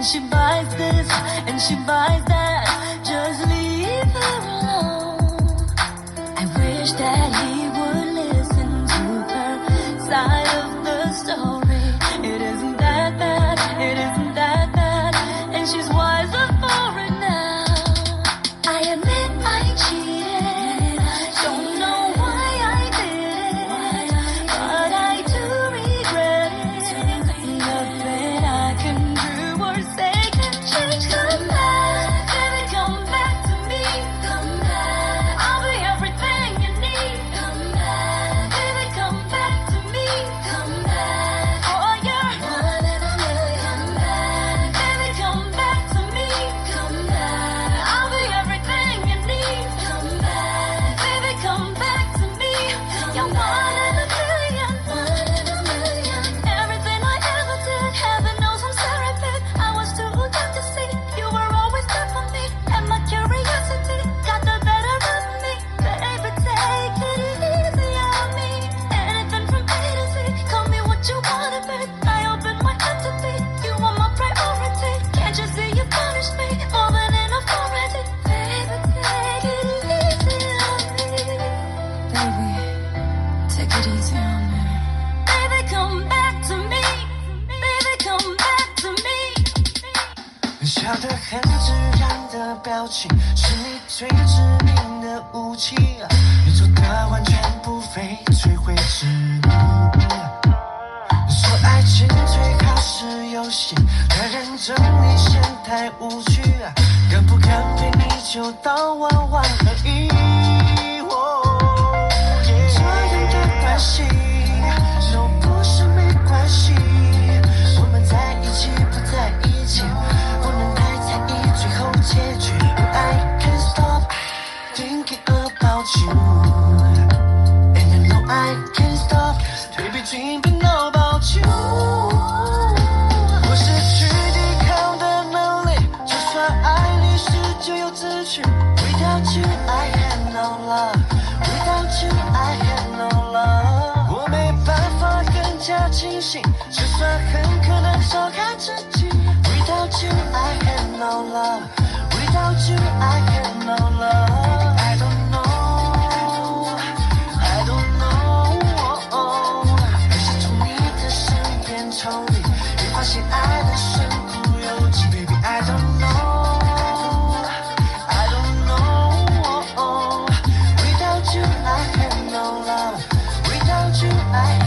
she buys this and she buys that. Just leave her alone. I wish that he would listen to her side of the story. It isn't that bad, it isn't that bad, and she's wiser for it now. I admit I cheated, don't know why I did it, but I do regret it. Nothing I can do or say can change. Come back, baby, come back to me. Come back, I'll be everything you need. Come back, baby, come back to me. Come back, oh you're one in a million. Come back, baby, come back to me. Come back, I'll be everything you need. Come back, baby, come back to me. You're one in a million. One in a million. Everything I ever did, heaven knows I'm sorry, babe. I was too young to see you were always there for me, and my curiosity got the better of me. Baby, take it easy on me. Anything from A to Z, call me what you wanna, babe. I open my heart to be, you are my priority. Can't you see you punish me more than enough already? Baby, take it easy on me. Baby, take it easy on me. Baby, come back to me. Baby, come back to me. 笑得很自然的表情，是你最致命的武器。你做的完全不费吹灰之力。说爱情最好是游戏，太认真你嫌太无趣，敢不敢陪你就到晚晚而已。这样的关系，no不是没关系，我们在一起不在一起，不能太在意最后结局。I can't stop thinking about you, and you know I can't stop baby dreaming about you。我失去抵抗的能力，就算爱你是咎由自取。Without you I had no love, without you I had no love。我没办法更加清醒，就算很可能伤害自己。Without you I had no love, without you I had no love。I don't know, I don't know。可是从你的身边抽离，会发现爱的深苦有几。Baby I don't know, I don't know。Without you I had no love, without you I had